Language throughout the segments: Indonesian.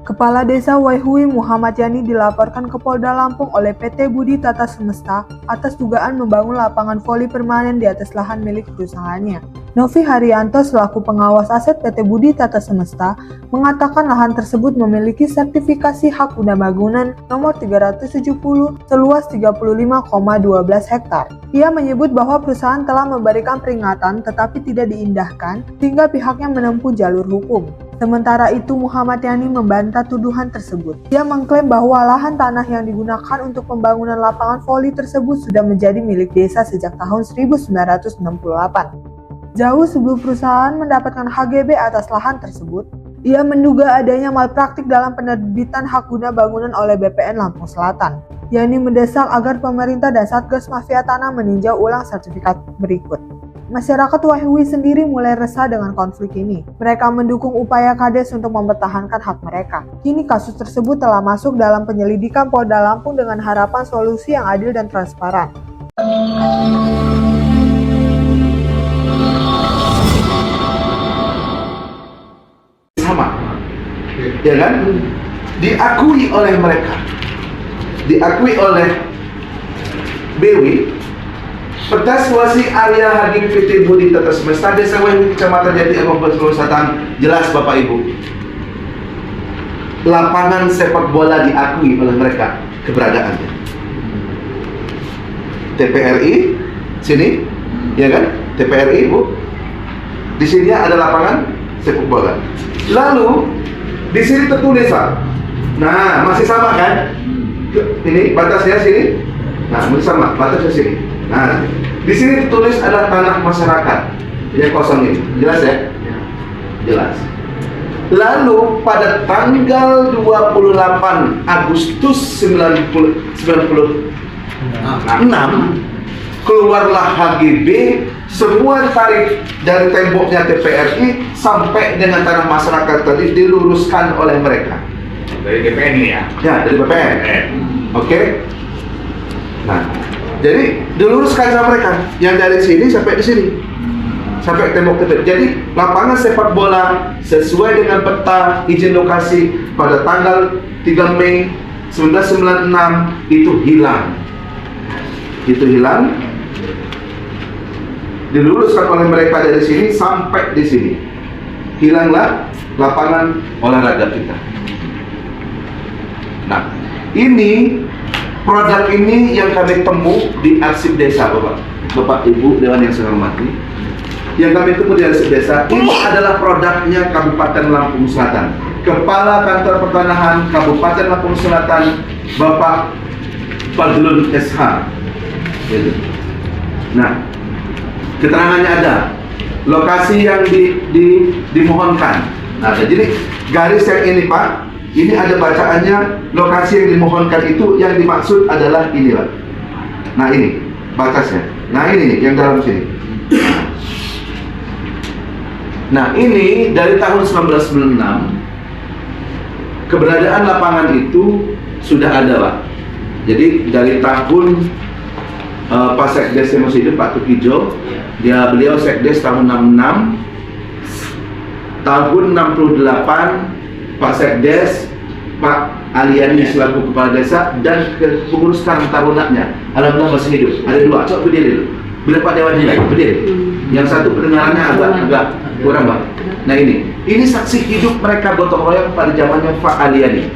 Kepala Desa Waihui Muhammad Yani dilaporkan ke Polda Lampung oleh PT Budi Tata Semesta atas dugaan membangun lapangan voli permanen di atas lahan milik perusahaannya. Novi Haryanto selaku pengawas aset PT Budi Tata Semesta mengatakan lahan tersebut memiliki sertifikasi hak guna bangunan nomor 370 seluas 35,12 hektar. Ia menyebut bahwa perusahaan telah memberikan peringatan tetapi tidak diindahkan sehingga pihaknya menempuh jalur hukum. Sementara itu, Muhammad Yani membantah tuduhan tersebut. Dia mengklaim bahwa lahan tanah yang digunakan untuk pembangunan lapangan voli tersebut sudah menjadi milik desa sejak tahun 1968. Jauh sebelum perusahaan mendapatkan HGB atas lahan tersebut, ia menduga adanya malpraktik dalam penerbitan hak guna bangunan oleh BPN Lampung Selatan. Yani mendesak agar pemerintah dan Satgas Mafia Tanah meninjau ulang sertifikat berikut. Masyarakat Waihui sendiri mulai resah dengan konflik ini. Mereka mendukung upaya Kades untuk mempertahankan hak mereka. Kini kasus tersebut telah masuk dalam penyelidikan Polda Lampung dengan harapan solusi yang adil dan transparan. Sama, ya kan? Diakui oleh mereka, diakui oleh BW. Pertaswasi area Haging PT Budi Tata Semesta Desa Waihui Kecamatan Jati Agung Selatan. Jelas Bapak Ibu, lapangan sepak bola diakui oleh mereka keberadaannya. TPRI sini, ya kan? TPRI Bu, di sini ada lapangan sepak bola. Lalu di sini tertulis Pak. Nah, masih sama kan? Ini batasnya sini. Nah, masih sama batasnya sini. Nah, di sini ditulis adalah tanah masyarakat yang kosong ini. Jelas ya? Jelas. Lalu pada tanggal 28 Agustus 1996 keluarlah HGB, semua ditarik dari temboknya TPRI sampai dengan tanah masyarakat tadi diluruskan oleh mereka. Dari BPN ini ya? Ya, dari BPN. Oke. Nah, jadi diluruskan sama mereka yang dari sini sampai di sini, sampai tembok TPRI. Jadi lapangan sepak bola sesuai dengan peta izin lokasi pada tanggal 3 Mei 1996 itu hilang. Itu hilang. Diluruskan oleh mereka dari sini sampai di sini. Hilanglah lapangan olahraga kita. Nah, ini produk ini yang kami temu di arsip desa, Bapak Ibu Dewan yang saya hormati. Yang kami temu di arsip desa ini adalah produknya Kabupaten Lampung Selatan. Kepala Kantor Pertanahan Kabupaten Lampung Selatan, Bapak Fadlun SH. Nah, keterangannya ada, lokasi yang dimohonkan. Nah, jadi garis yang ini Pak, ini ada bacaannya, lokasi yang dimohonkan itu yang dimaksud adalah ini Pak. Nah ini batasnya. Nah ini yang dalam sini. Nah ini dari tahun 1996 keberadaan lapangan itu sudah ada Pak. Jadi dari tahun Pak Sekdes yang masih hidup, Pak Tukijo, beliau Sekdes tahun 66, tahun 68 Pak Sekdes, Pak Aliani selaku kepala desa dan pengurus Karang Tarunanya, alhamdulillah masih hidup. Ada dua, coba berdiri dulu. Bila Pak Dewan ini berdiri. Yang satu pendengarannya agak kurang Pak. Nah ini saksi hidup mereka gotong royong pada zamannya Pak Aliani.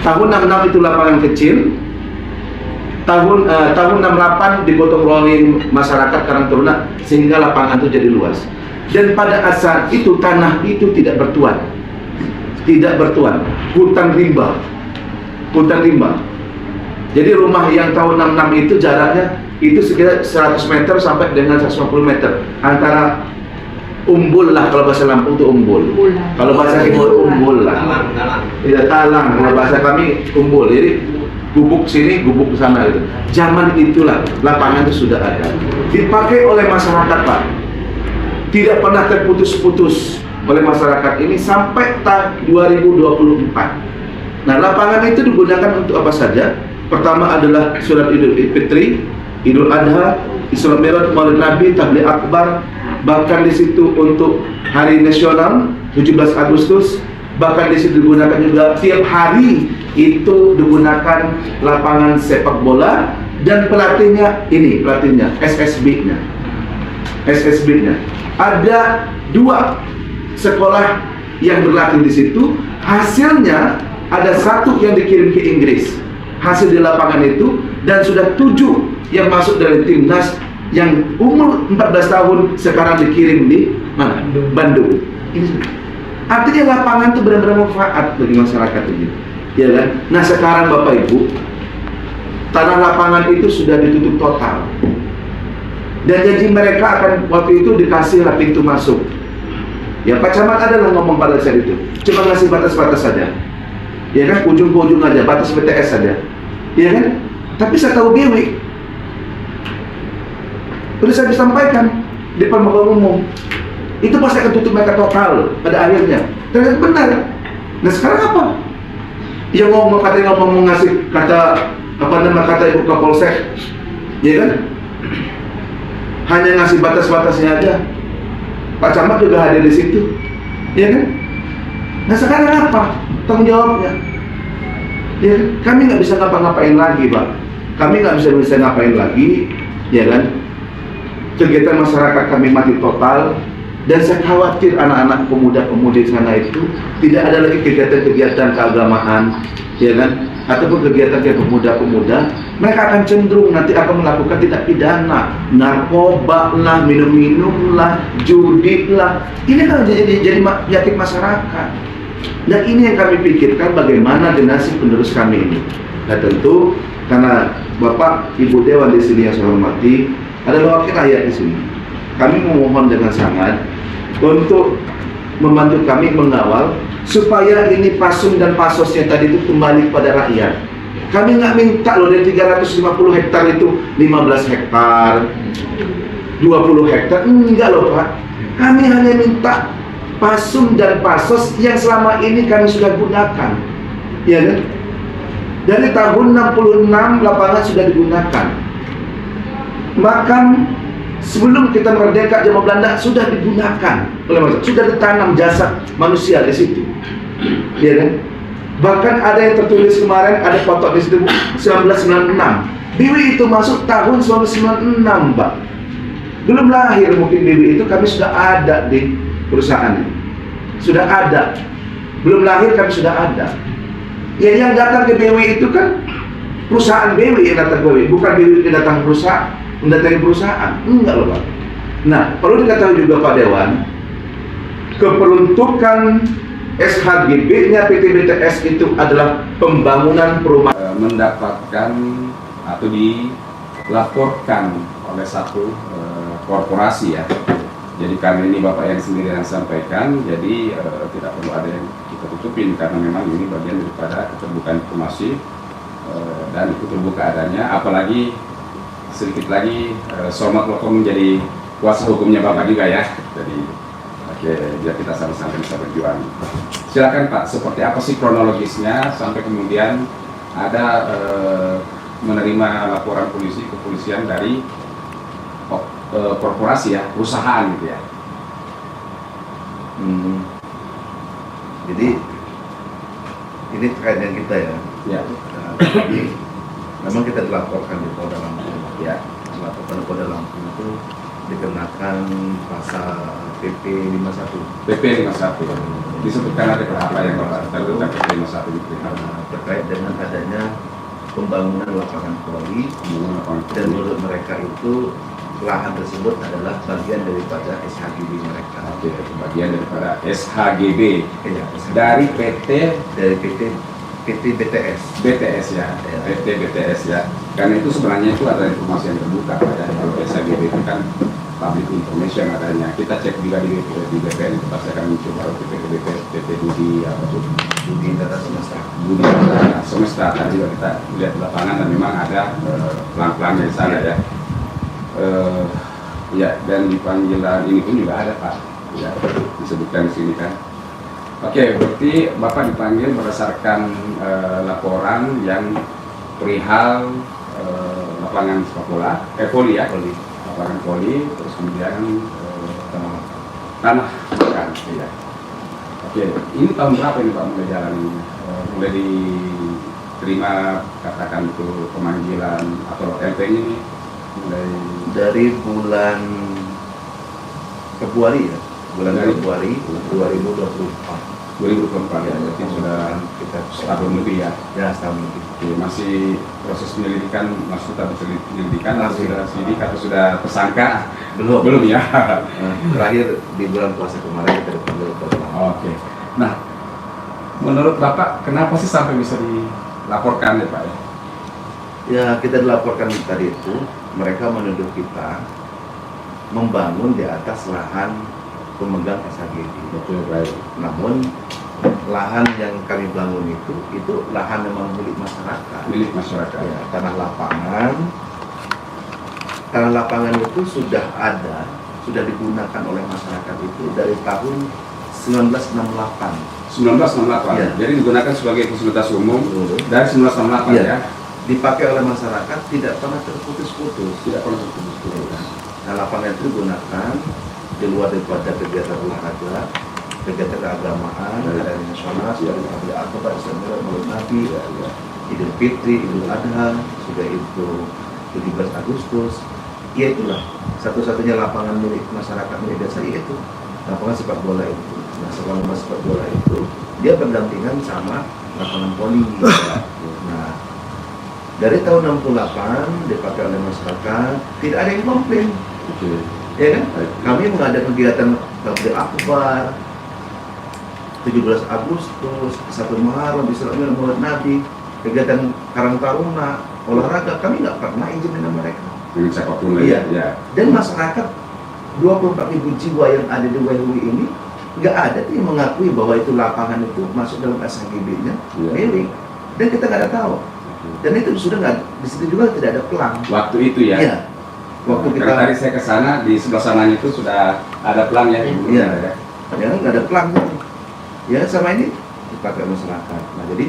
Tahun 66 itu lapangan kecil. Tahun 68 digotong royong masyarakat Karang Taruna sehingga lapangan itu jadi luas. Dan pada asal itu tanah itu tidak bertuan. Tidak bertuan, hutan rimba. Jadi rumah yang tahun 66 itu jaraknya itu sekitar 100 meter sampai dengan 150 meter antara umbul lah, kalau bahasa Lampung itu umbul. Kalau bahasa Timur umbul lah. Tidak talang, kalau bahasa kami umbul. Jadi gubuk sini, gubuk sana itu. Zaman itulah lapangan itu sudah ada. Dipakai oleh masyarakat Pak. Tidak pernah terputus-putus oleh masyarakat ini sampai tahun 2024. Nah, lapangan itu digunakan untuk apa saja? Pertama adalah sholat Idul Fitri, Idul Adha, Isra Mi'raj, Maulid Nabi, Tabligh Akbar, bahkan di situ untuk Hari Nasional 17 Agustus Bahkan di situ digunakan juga tiap hari itu digunakan lapangan sepak bola, dan pelatihnya SSB-nya. Ada 2 sekolah yang berlatih di situ. Hasilnya ada 1 yang dikirim ke Inggris, hasil di lapangan itu, dan sudah 7 yang masuk dari timnas yang umur 14 tahun sekarang dikirim di mana? Bandung. Ini artinya lapangan itu benar-benar manfaat bagi masyarakat ini, ya kan? Nah sekarang Bapak Ibu, tanah lapangan itu sudah ditutup total, dan janji mereka akan waktu itu dikasih pintu masuk. Ya Pak Camat adalah ngomong pada saat itu, cuma ngasih batas-batas saja, ya kan? Ujung ke ujung aja, batas BTS saja, ya kan? Tapi saya tahu Dewi, sudah saya disampaikan di pemakaman umum, itu pasti akan tutup mereka total pada akhirnya. Ternyata benar. Nah sekarang apa? Yang katanya ngomong ngasih kata Ibu Kapolsek, ya kan? Hanya ngasih batas-batasnya aja. Pak Camat juga hadir di situ, ya kan? Nah sekarang apa tanggung jawabnya? Ya, kami nggak bisa ngapa-ngapain lagi, Pak. Kami nggak bisa ngapain lagi, ya kan? Kegiatan masyarakat kami mati total. Dan saya khawatir anak-anak pemuda-pemudi di sana itu tidak ada lagi kegiatan-kegiatan keagamaan, ya kan? Ataupun kegiatan pemuda-pemuda. Mereka akan cenderung nanti akan melakukan tindak pidana, narkoba lah, minum-minum lah, judi lah. Ini kan jadi penyakit masyarakat. Dan ini yang kami pikirkan, bagaimana generasi penerus kami ini. Nah tentu karena Bapak Ibu Dewan di sini yang saya hormati adalah wakil rakyat di sini. Kami memohon dengan sangat untuk membantu kami mengawal supaya ini pasum dan pasosnya tadi itu kembali kepada rakyat. Kami nggak minta loh dari 350 hektar itu 15 hektar, 20 hektar, enggak loh Pak. Kami hanya minta pasum dan pasos yang selama ini kami sudah gunakan, ya kan? Dari tahun 66 lapangan sudah digunakan. Bahkan sebelum kita merdeka zaman Belanda sudah digunakan oleh masyarakat, sudah ditanam jasad manusia di situ, ya kan? Bahkan ada yang tertulis kemarin, ada foto di situ 1996. Biwi itu masuk tahun 1996, Mbak. Belum lahir mungkin Biwi itu, kami sudah ada di perusahaan ini. Sudah ada. Belum lahir kami sudah ada. Ya yang datang ke Biwi itu kan perusahaan Biwi yang datang ke Biwi, bukan Biwi yang datang ke perusahaan. Mendatangi perusahaan, enggak loh Pak. Nah, perlu diketahui juga Pak Dewan, keperuntukan SHGB-nya PT BTS itu adalah pembangunan perumahan. Mendapatkan atau dilaporkan oleh satu korporasi ya. Jadi karena ini Bapak yang sendiri yang sampaikan, jadi tidak perlu ada yang kita tutupin karena memang ini bagian daripada keterbukaan informasi dan itu terbuka adanya, apalagi sedikit lagi Somad Lokom menjadi kuasa hukumnya Bapak juga ya. Jadi oke, biar kita sama-sama bisa berjuang. Silakan Pak, seperti apa sih kronologisnya sampai kemudian ada menerima laporan kepolisian dari korporasi ya, perusahaan gitu ya. Jadi ini terkait dengan kita ya. Ya. Memang kita dilaporkan di Polda Lampung. Ya. Dilaporkan di Polda Lampung itu dikenakan pasal PP 51. PP 51. Disebutkan ada apa yang Bapak tentang PP 51 itu? Terkait dengan adanya pembangunan lapangan voli, dan menurut mereka itu lahan tersebut adalah bagian daripada SHGB mereka. Oke, bagian daripada SHGB. Ya, dari PT BTS. BTS ya, PT BTS ya. Karena itu sebenarnya itu adalah informasi yang terbuka pada kalau SHGB itu kan public information adanya. Kita cek juga di BPN itu pasti akan muncul kalau PT Budi apa tuh? Budi Tata Semesta. Budi Tata Semesta. Tadi juga kita lihat di lapangan dan memang ada pelan-pelan di sana ya. Ya, dan di panggilan ini pun juga ada Pak, ya disebutkan di sini kan. Oke, berarti Bapak dipanggil berdasarkan laporan yang perihal lapangan sepak bola, voli ya, lapangan voli, terus kemudian tanah makan, ya. Oke, ini tahun berapa ini Pak mulai jalan ini? Mulai diterima katakan itu pemanggilan atau LP ini mulai Dari bulan Februari ya, bulan Dari- Februari 2024. 2024 ya, berarti sudah kita setahun lebih ya. Ya, setahun lebih. Oke, masih proses penyelidikan, maksud tak penyelidikan atau Masih. sudah sidik atau sudah tersangka? Belum. Belum ya. Terakhir di bulan puasa kemarin kita dipanggil ke Oke. Nah, menurut Bapak kenapa sih sampai bisa dilaporkan ya Pak ya? Ya, kita dilaporkan tadi itu, mereka menuduh kita membangun di atas lahan pemegang SHGD. Betul, baik. Namun lahan yang kami bangun itu lahan memang milik masyarakat. Milik masyarakat. Ya, tanah lapangan. Tanah lapangan itu sudah ada, sudah digunakan oleh masyarakat itu dari tahun 1968. 1968. Ya. Jadi digunakan sebagai fasilitas umum Betul. dari 1968 Iya. ya. Dipakai oleh masyarakat, tidak pernah terputus-putus. Tidak pernah terputus. Nah, lapangan itu digunakan di luar daripada kegiatan olahraga, kegiatan keagamaan, hari nasional, seperti Hari Akbar, Islam, Maulid Nabi, Idul Fitri, Idul Adha, sudah itu 17 Agustus. Ya itulah satu-satunya lapangan milik masyarakat milik desa itu lapangan sepak bola itu. Nah, sepak bola itu dia berdampingan sama lapangan voli. Nah, dari tahun 68 dipakai oleh masyarakat, tidak ada yang komplain. Oke. Ya kan? Baik. Kami mengadakan kegiatan Hari Akbar, 17 Agustus, 1 Muharram, Islam Maulid Nabi, kegiatan Karang Taruna, olahraga, kami nggak pernah izin dengan mereka. Dengan siapapun Iya. ya. Dan masyarakat 24.000 jiwa yang ada di WHUI ini nggak ada tuh yang mengakui bahwa itu lapangan itu masuk dalam SHGB-nya Iya. milik, dan kita nggak ada tahu. Dan itu sudah nggak, di situ juga tidak ada pelang. Waktu itu ya. Iya. Waktu kita Karena tadi saya ke sana di sebelah sananya itu sudah ada pelang ya. Iya. Ya nggak ada pelangnya. Ya sama ini dipakai masyarakat. Nah jadi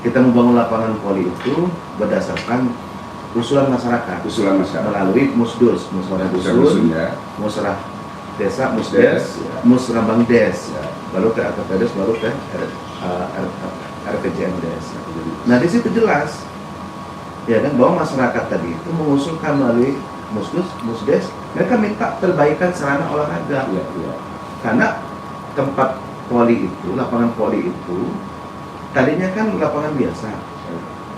kita membangun lapangan voli itu berdasarkan usulan masyarakat Usulan masyarakat. melalui musdus, musyawarah Dusun dusun, ya. musrah desa, Musdes, musdes, ya. musrah des, Ya. baru ke RKPDes, baru ke RKJM des. Nah di situ jelas ya kan bahwa masyarakat tadi itu mengusulkan melalui musdus, musdes, mereka minta perbaikan sarana olahraga. Iya, iya. Karena tempat voli itu, lapangan voli itu tadinya kan lapangan biasa,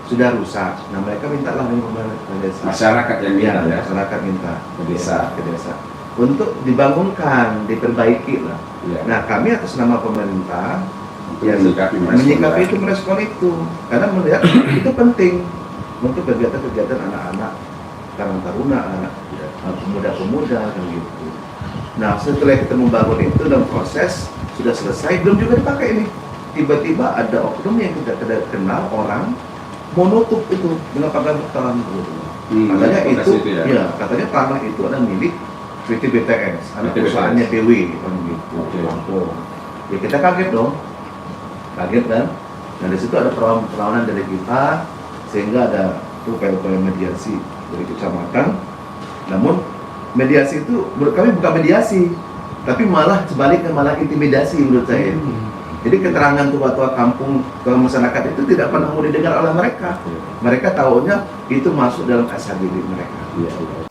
sudah rusak. Nah mereka minta lahan pemerintah desa. Masyarakat yang minta ya. Masyarakat minta Ke desa. ke desa untuk dibangunkan, diperbaiki lah. Iya. Nah kami atas nama pemerintah Untuk ya, menyikapi itu, merespon itu, karena melihat itu penting untuk kegiatan-kegiatan anak-anak, karang taruna, anak pemuda-pemuda kan gitu. Nah setelah kita membangun itu dan proses sudah selesai, belum juga dipakai ini. Tiba-tiba ada oknum yang kita tidak kenal orang mau nutup itu dengan pagar beton. Katanya itu, ya. katanya tanah itu ada milik PT BTS, anak PT perusahaannya PW kan gitu, Oke. Lampung. Ya kita kaget dong, kaget kan. Nah di situ ada perlawanan dari kita, sehingga ada upaya-upaya mediasi dari kecamatan. Namun mediasi itu menurut kami bukan mediasi, tapi malah sebaliknya malah intimidasi menurut saya. Jadi keterangan tua-tua kampung ke masyarakat itu tidak pernah mau didengar oleh mereka. Mereka tahunya itu masuk dalam SHGB mereka. Iya, iya.